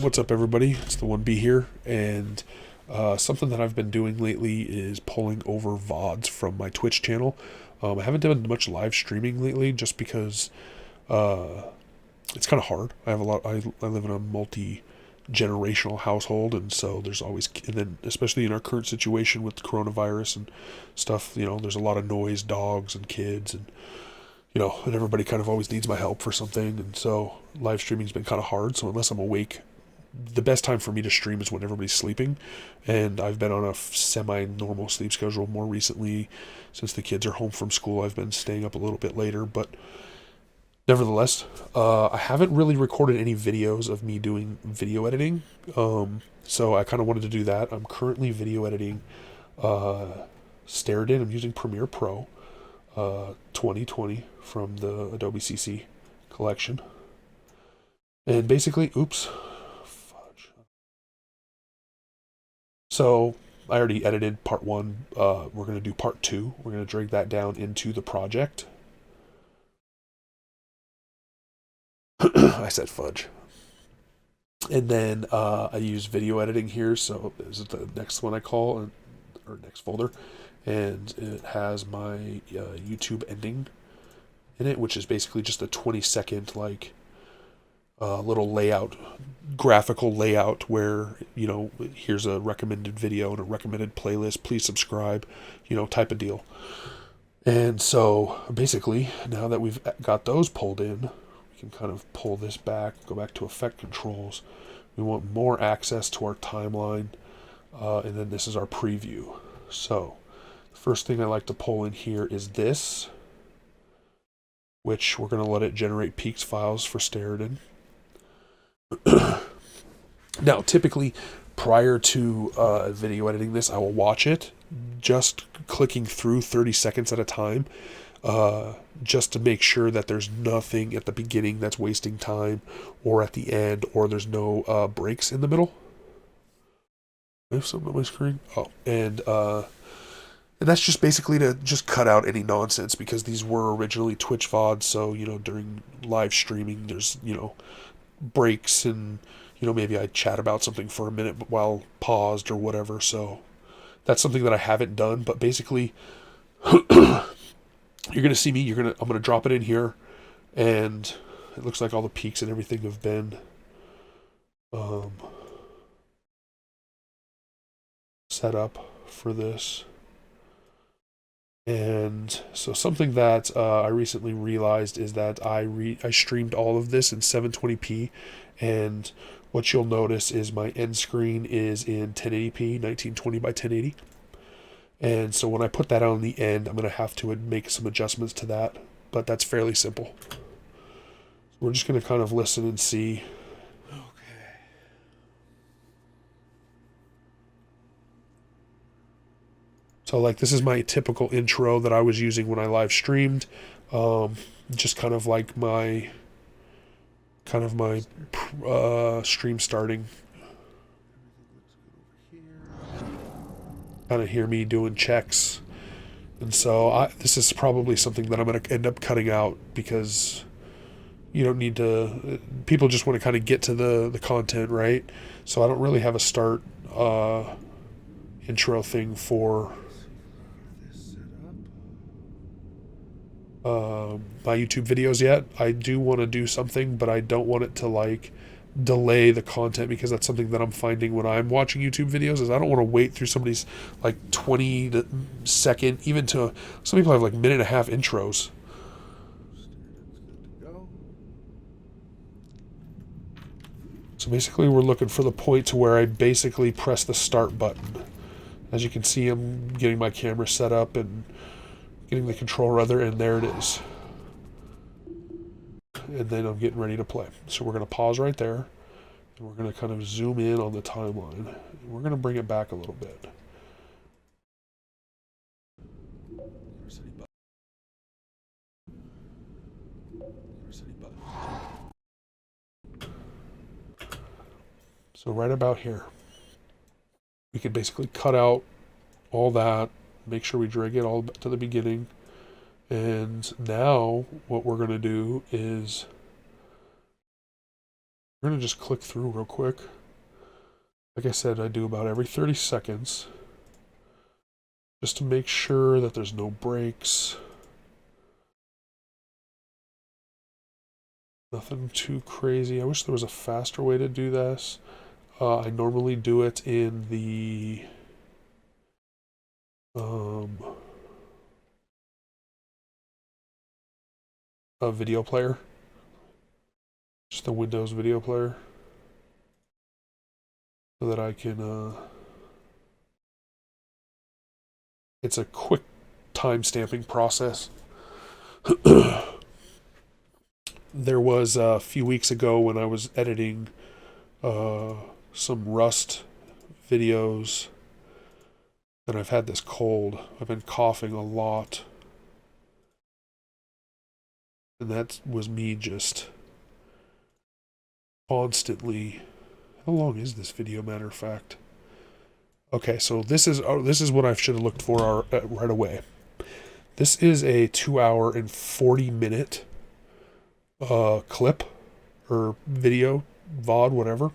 What's up, everybody? It's the 1B here, and something that I've been doing lately is pulling over VODs from my Twitch channel. I haven't done much live streaming lately just because uh, it's kind of hard. I have a lot. I live in a multi-generational household, and so there's always, and then especially in our current situation with coronavirus and stuff, there's a lot of noise, dogs and kids, and and everybody kind of always needs my help for something, and so live streaming's been kind of hard. So unless I'm awake, the best time for me to stream is when everybody's sleeping, and I've been on a semi-normal sleep schedule more recently. Since the kids are home from school, I've been staying up a little bit later, but nevertheless, I haven't really recorded any videos of me doing video editing, so I kind of wanted to do that. I'm currently video editing Steredenn. I'm using Premiere Pro 2020 from the Adobe CC collection, and basically, oops, so I already edited part one. We're going to do part two. We're going to drag that down into the project. I said fudge. And then I use video editing here. So this is the next one I call, or next folder. And it has my YouTube ending in it, which is basically just a 20-second, like, little layout, graphical layout where, here's a recommended video and a recommended playlist, please subscribe, type of deal. And so basically, now that we've got those pulled in, we can kind of pull this back, go back to effect controls. We want more access to our timeline, and then this is our preview. So the first thing I like to pull in here is this, which we're going to let it generate peaks files for Steredenn. Now, typically, prior to video editing this, I will watch it, just clicking through 30 seconds at a time, just to make sure that there's nothing at the beginning that's wasting time, or at the end, or there's no breaks in the middle. I have something on my screen. Oh, and that's just basically to just cut out any nonsense, because these were originally Twitch VODs, so, during live streaming, there's, breaks, and maybe I chat about something for a minute while paused or whatever. So that's something that I haven't done, but basically you're gonna see me, I'm gonna drop it in here, and it looks like all the peaks and everything have been set up for this. And so something that I recently realized is that I streamed all of this in 720p, and what you'll notice is my end screen is in 1080p, 1920 by 1080. And so when I put that on the end, I'm going to have to make some adjustments to that, but that's fairly simple. We're just going to kind of listen and see. So, like, this is my typical intro that I was using when I live streamed. Just kind of like my stream starting. Kind of hear me doing checks. And so this is probably something that I'm going to end up cutting out, because you don't need to, people just want to kind of get to the content, right? So I don't really have a start intro thing for my YouTube videos yet. I do want to do something, but I don't want it to, like, delay the content, because that's something that I'm finding when I'm watching YouTube videos, is I don't want to wait through somebody's, like, 20-second, even to some people have, like, minute and a half intros. So basically we're looking for the point to where I basically press the start button. As you can see, I'm getting my camera set up and getting the controller other, and there it is. And then I'm getting ready to play. So we're going to pause right there, and we're going to kind of zoom in on the timeline. We're going to bring it back a little bit. So right about here, we can basically cut out all that, make sure we drag it all to the beginning. And now what we're going to do is We're going to just click through real quick. Like I said, I do about every 30 seconds. Just to make sure that there's no breaks. Nothing too crazy. I wish there was a faster way to do this. I normally do it in the a video player. Just the Windows video player. So that I can it's a quick time stamping process. There was a few weeks ago when I was editing some Rust videos, and I've had this cold. I've been coughing a lot. And that was me just constantly... How long is this video, matter of fact? Okay, so this is what I should have looked for right away. This is a 2-hour and 40-minute clip or video, VOD, whatever.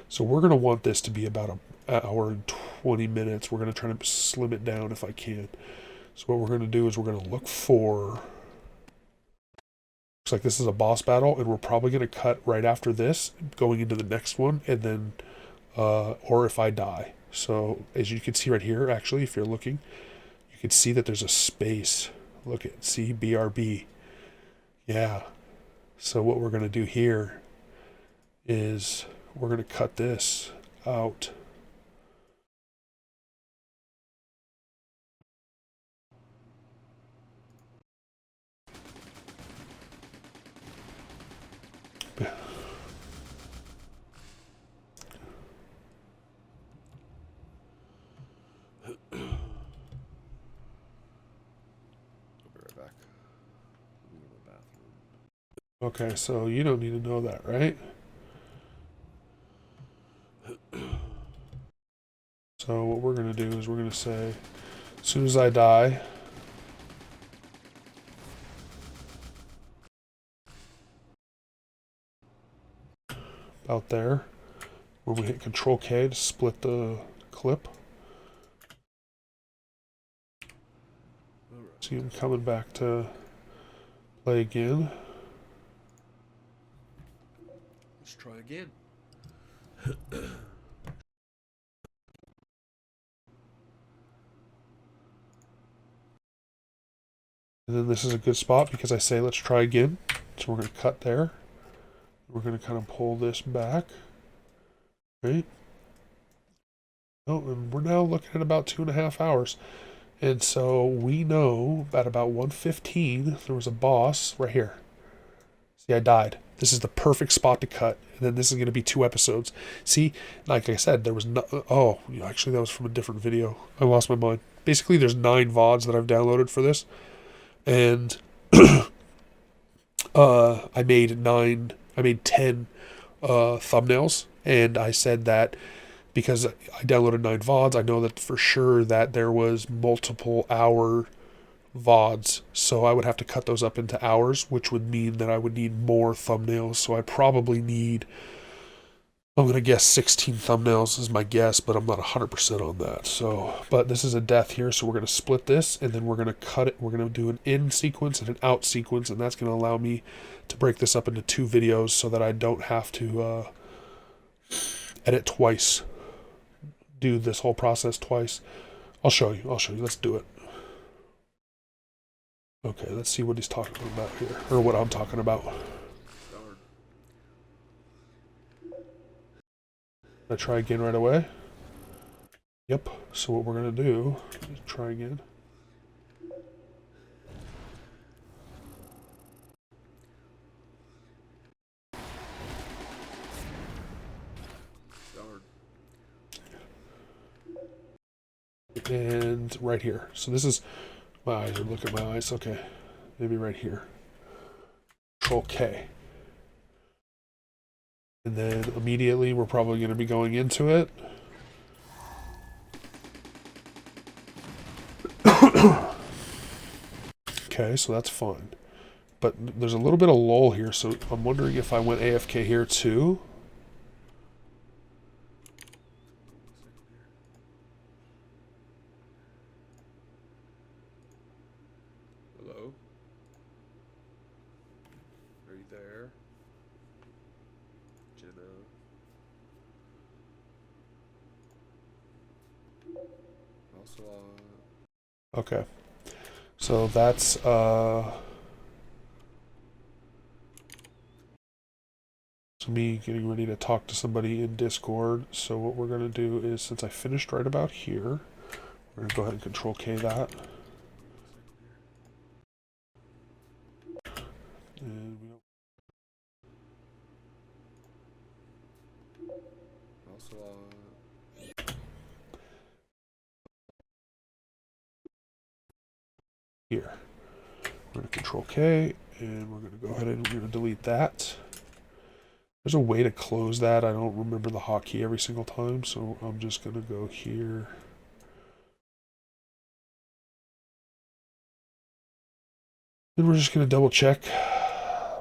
So we're going to want this to be about an hour and 20 minutes. We're going to try to slim it down if I can. So what we're going to do is we're going to look for... Looks like this is a boss battle, and we're probably going to cut right after this, going into the next one, and then, or if I die. So as you can see right here, actually, if you're looking, you can see that there's a space. Look at, see, BRB. Yeah. So what we're going to do here is we're going to cut this out. Okay, so you don't need to know that, right? So what we're going to do is we're going to say, as soon as I die, about there, when we hit Control K to split the clip. See him coming back to play again. Let's try again. And then this is a good spot because I say let's try again. So we're going to cut there. We're going to kind of pull this back. Right? Oh, and we're now looking at about 2.5 hours. And so we know at about 1:15 there was a boss right here. See, I died. This is the perfect spot to cut. And then this is going to be 2 episodes. See, like I said, there was no... Oh, actually that was from a different video. I lost my mind. Basically, there's 9 VODs that I've downloaded for this. And I made 10 thumbnails. And I said that because I downloaded 9 VODs, I know that for sure that there was multiple hour VODs, so I would have to cut those up into hours, which would mean that I would need more thumbnails. So I probably need, I'm going to guess 16 thumbnails is my guess, but I'm not 100% on that. So, but this is a death here, so we're going to split this, and then we're going to cut it. We're going to do an in sequence and an out sequence, and that's going to allow me to break this up into 2 videos so that I don't have to edit twice, do this whole process twice. I'll show you. Let's do it. Okay, let's see what he's talking about here, or what I'm talking about. I try again right away. Yep, so what we're going to do is try again. And right here. So this is my eyes. Look at my eyes. Okay, maybe right here. Control K. And then immediately we're probably going to be going into it. Okay, so that's fine. But there's a little bit of lull here, so I'm wondering if I went AFK here too. Okay. So that's me getting ready to talk to somebody in Discord. So what we're gonna do is, since I finished right about here, we're gonna go ahead and Control K that. And we don't here. We're going to Control K, and we're going to go ahead and we're going to delete that. There's a way to close that. I don't remember the hotkey every single time, so I'm just going to go here. Then we're just going to double check.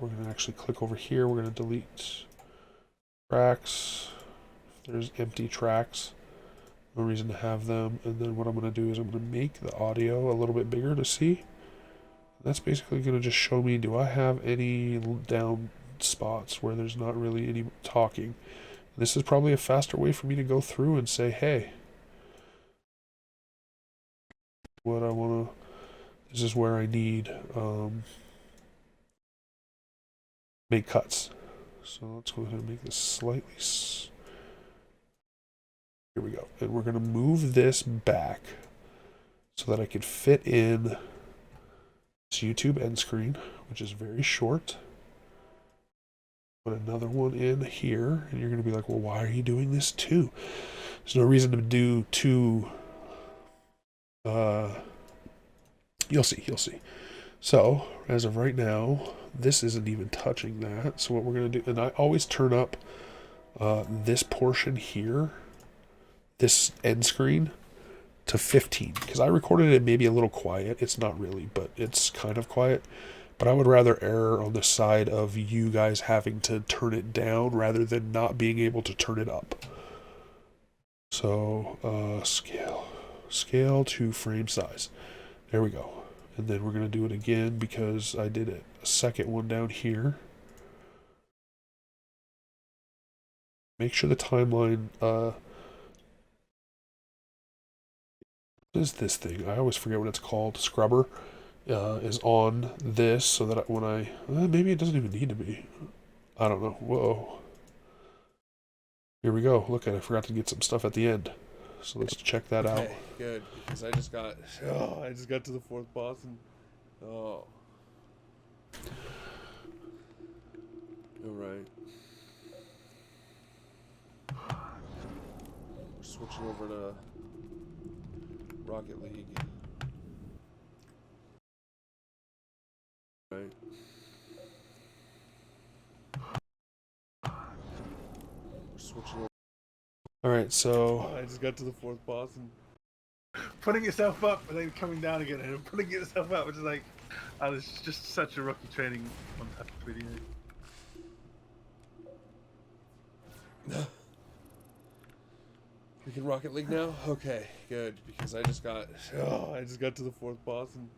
We're going to actually click over here. We're going to delete tracks. If there's empty tracks, no reason to have them. And then what I'm going to do is I'm going to make the audio a little bit bigger to see. That's basically going to just show me, do I have any down spots where there's not really any talking. This is probably a faster way for me to go through and say, hey, what I want to, this is where I need make cuts. So let's go ahead and make this slightly, here we go. And we're going to move this back so that I could fit in this YouTube end screen, which is very short. Put another one in here, and you're going to be like, well, why are you doing this too? There's no reason to do two. You'll see. So, as of right now, this isn't even touching that. So what we're going to do, and I always turn up this portion here, this end screen, to 15, because I recorded it maybe a little quiet. It's not really, but it's kind of quiet. But I would rather err on the side of you guys having to turn it down rather than not being able to turn it up. So scale to frame size. There we go. And then we're going to do it again because I did a second one down here. Make sure the timeline, what is this thing? I always forget what it's called. Scrubber. Is on this so that when I maybe it doesn't even need to be. I don't know. Whoa. Here we go. Look at it. I forgot to get some stuff at the end. So let's check that out. Good, because I just got to the fourth boss and all right. We're switching over to Rocket League. Right. We're switching over. Alright, so I just got to the fourth boss and putting yourself up and then coming down again and putting yourself up, which is like, oh, this is just such a rookie training on type of video. We can Rocket League now? Okay, good, because I just got to the fourth boss and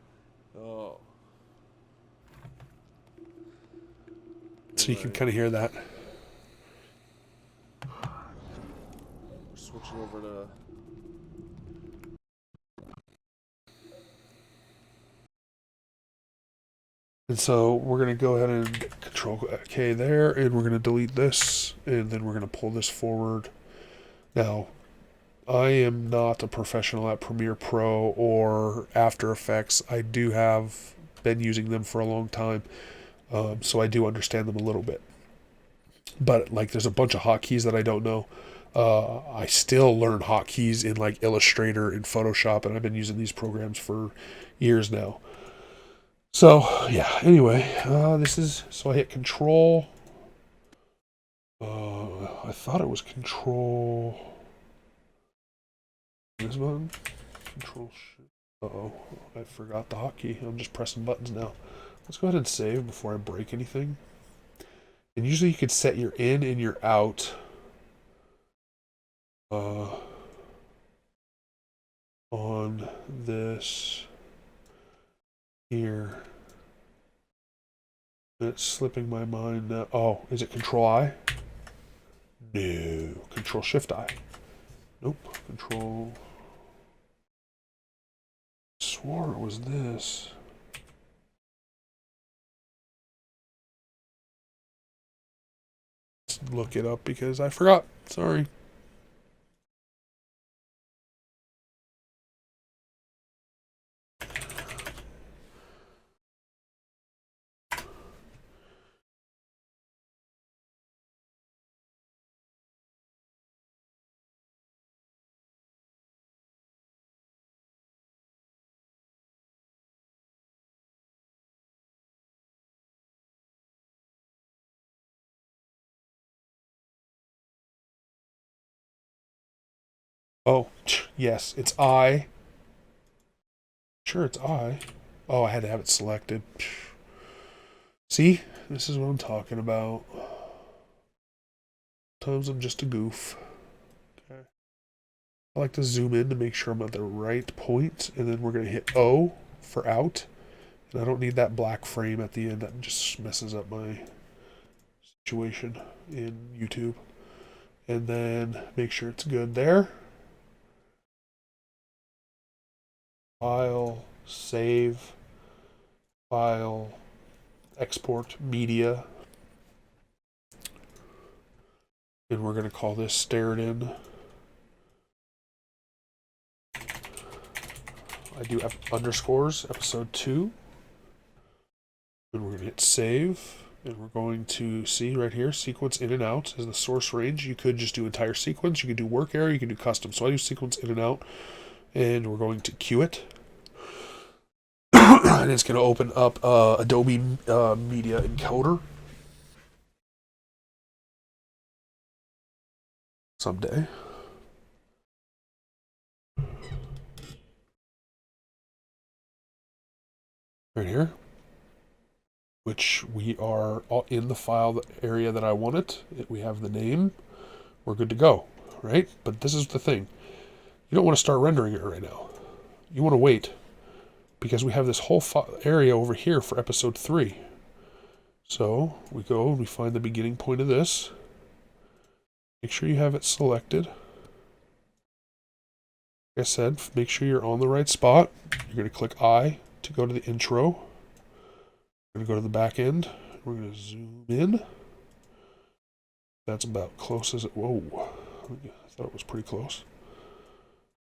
so you can kind of hear that. We're switching over to And so we're going to go ahead and Control K there, and we're going to delete this, and then we're going to pull this forward. Now, I am not a professional at Premiere Pro or After Effects. I do have been using them for a long time, so I do understand them a little bit. But like, there's a bunch of hotkeys that I don't know. I still learn hotkeys in like Illustrator and Photoshop, and I've been using these programs for years now. So yeah. Anyway, this is, so I hit Control. I thought it was Control. This button. Control. Uh-oh, I forgot the hotkey. I'm just pressing buttons now. Let's go ahead and save before I break anything. And usually you could set your in and your out. On this here. It's slipping my mind now. Oh, is it Control I? No. Control Shift I. Nope. Control. Swore it was this. Let's look it up because I forgot. Sorry. Oh, yes, it's I. Sure, it's I. Oh, I had to have it selected. See? This is what I'm talking about. Sometimes I'm just a goof. Okay. I like to zoom in to make sure I'm at the right point, and then we're going to hit O for out. And I don't need that black frame at the end. That just messes up my situation in YouTube. And then make sure it's good there. File, save, file, export media. And we're going to call this Steredenn. I do underscores episode 2. And we're going to hit save. And we're going to see right here, sequence in and out is the source range. You could just do entire sequence. You could do work area. You can do custom. So I do sequence in and out. And we're going to queue it. And it's going to open up Adobe Media Encoder. Someday. Right here. Which we are in the file area that I want it. We have the name. We're good to go, right? But this is the thing. You don't want to start rendering it right now. You want to wait because we have this whole area over here for episode 3. So we go and we find the beginning point of this. Make sure you have it selected. Like I said, make sure you're on the right spot. You're going to click I to go to the intro. We're going to go to the back end. We're going to zoom in. That's about close as it... Whoa. I thought it was pretty close.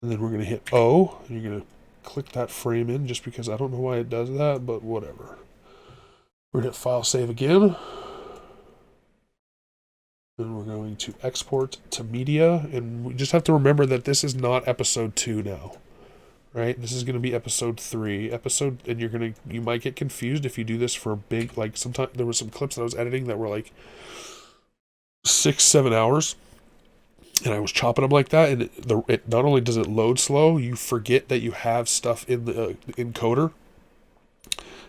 And then we're going to hit O. And you're going to click that frame in just because I don't know why it does that, but whatever. We're going to hit File, Save again. And we're going to export to media. And we just have to remember that this is not episode 2 now. Right? This is going to be episode 3. And you might get confused if you do this for a big, like sometimes there were some clips that I was editing that were like 6-7 hours. And I was chopping them like that. And it not only does it load slow, you forget that you have stuff in the encoder.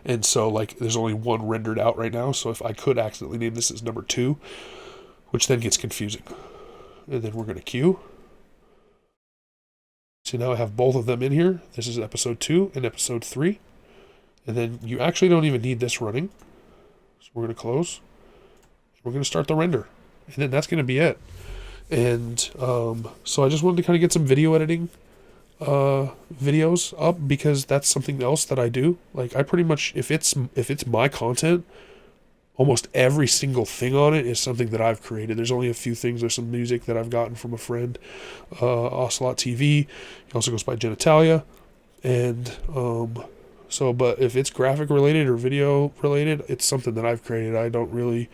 And so like there's only one rendered out right now. So if I could accidentally name this as number 2, which then gets confusing. And then we're going to queue. So now I have both of them in here. This is episode 2 and episode 3. And then you actually don't even need this running. So we're going to close. We're going to start the render. And then that's going to be it. And so I just wanted to kind of get some video editing videos up because that's something else that I do. Like I pretty much, if it's my content, almost every single thing on it is something that I've created. There's only a few things. There's some music that I've gotten from a friend, Ocelot TV. He also goes by Genitalia. And but if it's graphic related or video related, it's something that I've created. I don't really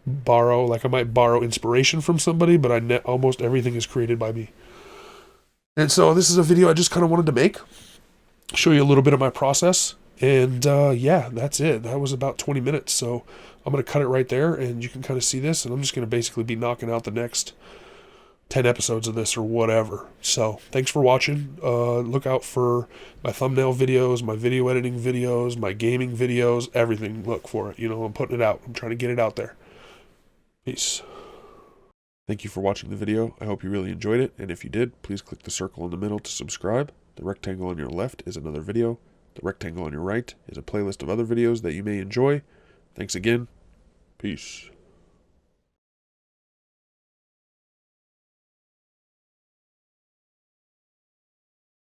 borrow. Like I might borrow inspiration from somebody, but almost everything is created by me. And so this is a video I just kind of wanted to make, show you a little bit of my process. And yeah, that's it. That was about 20 minutes. So I'm going to cut it right there and you can kind of see this. And I'm just going to basically be knocking out the next 10 episodes of this or whatever. So thanks for watching. Look out for my thumbnail videos, my video editing videos, my gaming videos, everything. Look for it. You know, I'm putting it out. I'm trying to get it out there. Peace. Thank you for watching the video. I hope you really enjoyed it. And if you did, please click the circle in the middle to subscribe. The rectangle on your left is another video. The rectangle on your right is a playlist of other videos that you may enjoy. Thanks again. Peace.